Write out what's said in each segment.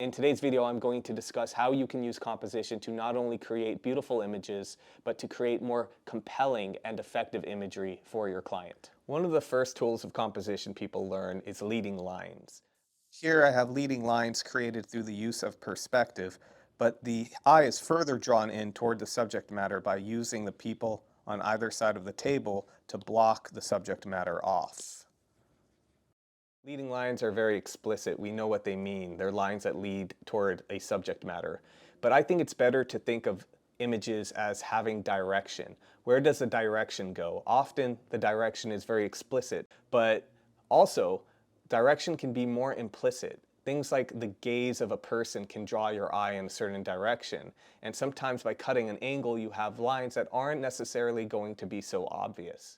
In today's video, I'm going to discuss how you can use composition to not only create beautiful images, but to create more compelling and effective imagery for your client. One of the first tools of composition people learn is leading lines. Here I have leading lines created through the use of perspective, but the eye is further drawn in toward the subject matter by using the people on either side of the table to block the subject matter off. Leading lines are very explicit. We know what they mean. They're lines that lead toward a subject matter. But I think it's better to think of images as having direction. Where does the direction go? Often the direction is very explicit, but also direction can be more implicit. Things like the gaze of a person can draw your eye in a certain direction. And sometimes by cutting an angle, you have lines that aren't necessarily going to be so obvious.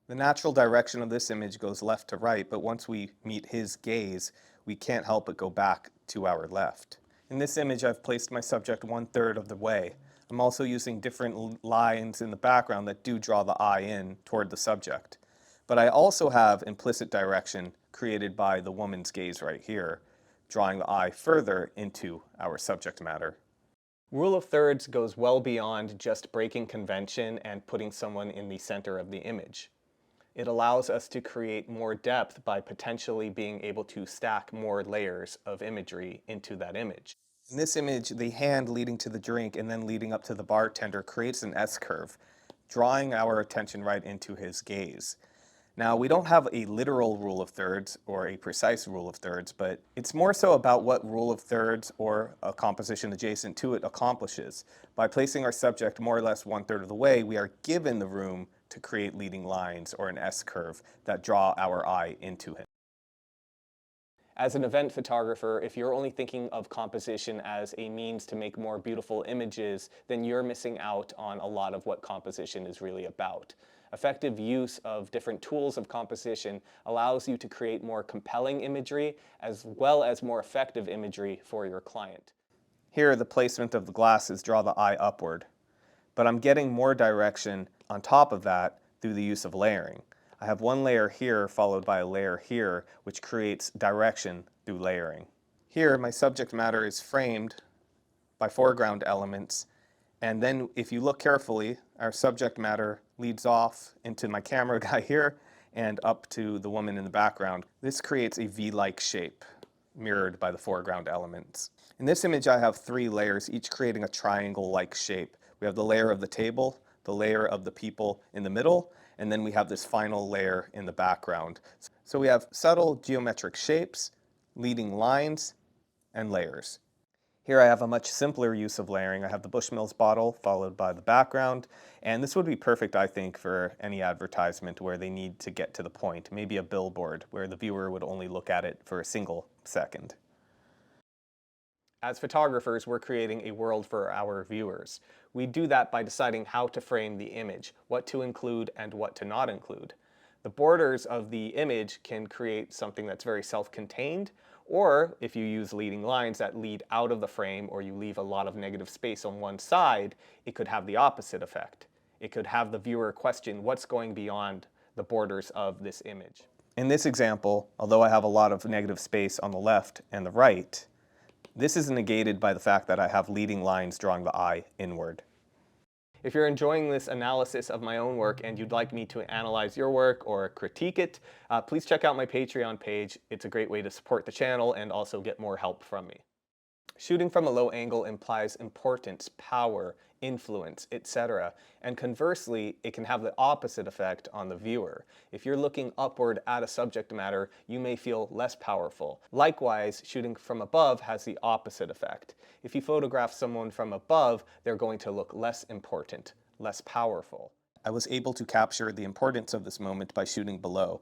The natural direction of this image goes left to right, but once we meet his gaze, we can't help but go back to our left. In this image, I've placed my subject 1/3 of the way. I'm also using different lines in the background that do draw the eye in toward the subject. But I also have implicit direction created by the woman's gaze right here, drawing the eye further into our subject matter. Rule of thirds goes well beyond just breaking convention and putting someone in the center of the image. It allows us to create more depth by potentially being able to stack more layers of imagery into that image. In this image, the hand leading to the drink and then leading up to the bartender creates an S-curve, drawing our attention right into his gaze. Now, we don't have a literal rule of thirds or a precise rule of thirds, but it's more so about what rule of thirds or a composition adjacent to it accomplishes. By placing our subject more or less 1/3 of the way, we are given the room to create leading lines or an S-curve that draw our eye into him. As an event photographer, if you're only thinking of composition as a means to make more beautiful images, then you're missing out on a lot of what composition is really about. Effective use of different tools of composition allows you to create more compelling imagery as well as more effective imagery for your client. Here, the placement of the glasses draw the eye upward, but I'm getting more direction on top of that through the use of layering. I have one layer here followed by a layer here, which creates direction through layering. Here, my subject matter is framed by foreground elements, and then if you look carefully, our subject matter leads off into my camera guy here and up to the woman in the background. This creates a V-like shape, mirrored by the foreground elements. In this image, I have 3 layers, each creating a triangle-like shape. We have the layer of the table, the layer of the people in the middle, and then we have this final layer in the background. So we have subtle geometric shapes, leading lines, and layers. Here I have a much simpler use of layering. I have the Bushmills bottle followed by the background, and this would be perfect, I think, for any advertisement where they need to get to the point, maybe a billboard where the viewer would only look at it for a single second. As photographers, we're creating a world for our viewers. We do that by deciding how to frame the image, what to include and what to not include. The borders of the image can create something that's very self-contained, or if you use leading lines that lead out of the frame or you leave a lot of negative space on one side, it could have the opposite effect. It could have the viewer question what's going beyond the borders of this image. In this example, although I have a lot of negative space on the left and the right, this is negated by the fact that I have leading lines drawing the eye inward. If you're enjoying this analysis of my own work and you'd like me to analyze your work or critique it, please check out my Patreon page. It's a great way to support the channel and also get more help from me. Shooting from a low angle implies importance, power, influence, etc. And conversely, it can have the opposite effect on the viewer. If you're looking upward at a subject matter, you may feel less powerful. Likewise, shooting from above has the opposite effect. If you photograph someone from above, they're going to look less important, less powerful. I was able to capture the importance of this moment by shooting below.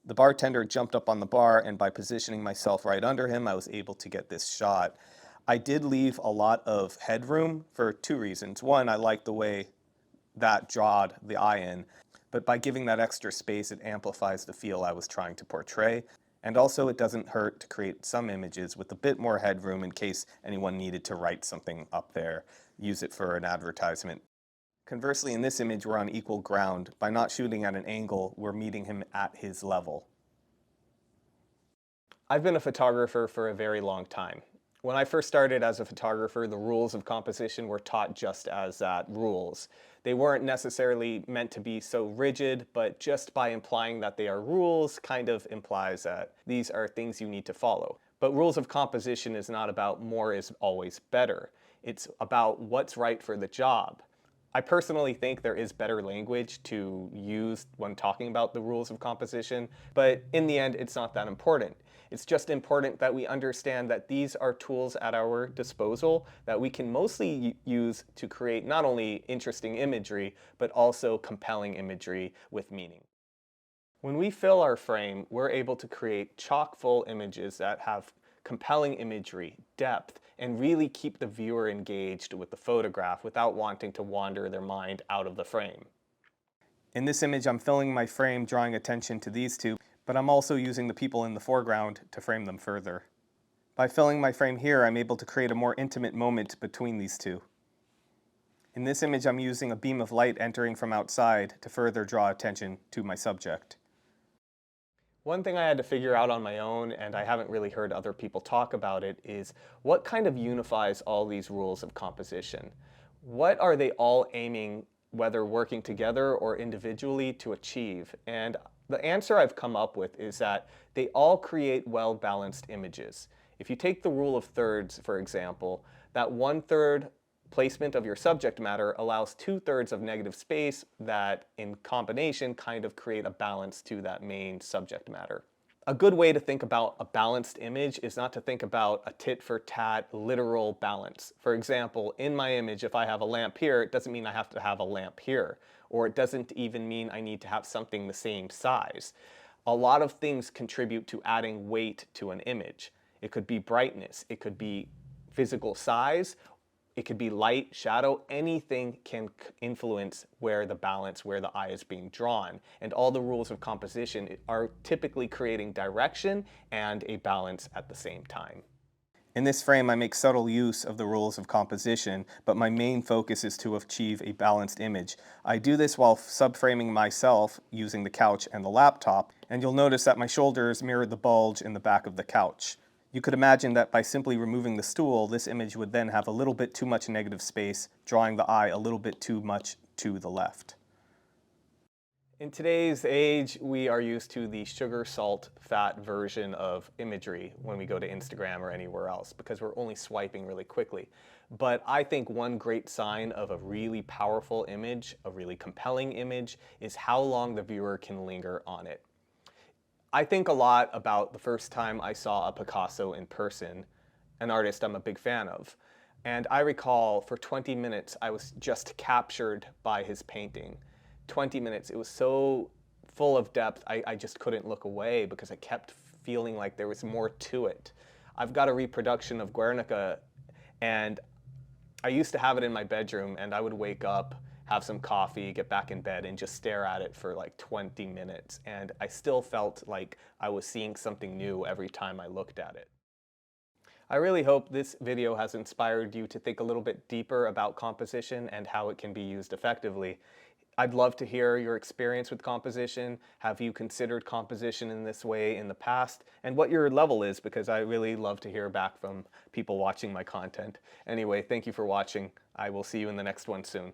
The bartender jumped up on the bar, and by positioning myself right under him, I was able to get this shot. I did leave a lot of headroom for 2 reasons. One, I like the way that drawed the eye in, but by giving that extra space, it amplifies the feel I was trying to portray. And also, it doesn't hurt to create some images with a bit more headroom in case anyone needed to write something up there, use it for an advertisement. Conversely, in this image, we're on equal ground. By not shooting at an angle, we're meeting him at his level. I've been a photographer for a very long time. When I first started as a photographer, the rules of composition were taught just as that, rules. They weren't necessarily meant to be so rigid, but just by implying that they are rules kind of implies that these are things you need to follow. But rules of composition is not about more is always better. It's about what's right for the job. I personally think there is better language to use when talking about the rules of composition, but in the end, it's not that important. It's just important that we understand that these are tools at our disposal that we can mostly use to create not only interesting imagery, but also compelling imagery with meaning. When we fill our frame, we're able to create chock-full images that have compelling imagery, depth, and really keep the viewer engaged with the photograph without wanting to wander their mind out of the frame. In this image, I'm filling my frame, drawing attention to these two, but I'm also using the people in the foreground to frame them further. By filling my frame here, I'm able to create a more intimate moment between these two. In this image, I'm using a beam of light entering from outside to further draw attention to my subject. One thing I had to figure out on my own, and I haven't really heard other people talk about it, is what kind of unifies all these rules of composition? What are they all aiming, whether working together or individually, to achieve? And the answer I've come up with is that they all create well-balanced images. If you take the rule of thirds, for example, that 1/3 placement of your subject matter allows 2/3 of negative space that in combination kind of create a balance to that main subject matter. A good way to think about a balanced image is not to think about a tit for tat literal balance. For example, in my image, if I have a lamp here, it doesn't mean I have to have a lamp here, or it doesn't even mean I need to have something the same size. A lot of things contribute to adding weight to an image. It could be brightness, it could be physical size, it could be light, shadow, anything can influence where the balance, where the eye is being drawn. And all the rules of composition are typically creating direction and a balance at the same time. In this frame, I make subtle use of the rules of composition, but my main focus is to achieve a balanced image. I do this while subframing myself using the couch and the laptop, and you'll notice that my shoulders mirror the bulge in the back of the couch. You could imagine that by simply removing the stool, this image would then have a little bit too much negative space, drawing the eye a little bit too much to the left. In today's age, we are used to the sugar, salt, fat version of imagery when we go to Instagram or anywhere else because we're only swiping really quickly. But I think one great sign of a really powerful image, a really compelling image, is how long the viewer can linger on it. I think a lot about the first time I saw a Picasso in person, an artist I'm a big fan of. And I recall for 20 minutes I was just captured by his painting. 20 minutes, it was so full of depth, I just couldn't look away because I kept feeling like there was more to it. I've got a reproduction of Guernica, and I used to have it in my bedroom, and I would wake up, have some coffee, get back in bed, and just stare at it for like 20 minutes. And I still felt like I was seeing something new every time I looked at it. I really hope this video has inspired you to think a little bit deeper about composition and how it can be used effectively. I'd love to hear your experience with composition. Have you considered composition in this way in the past? And what your level is, because I really love to hear back from people watching my content. Anyway, thank you for watching. I will see you in the next one soon.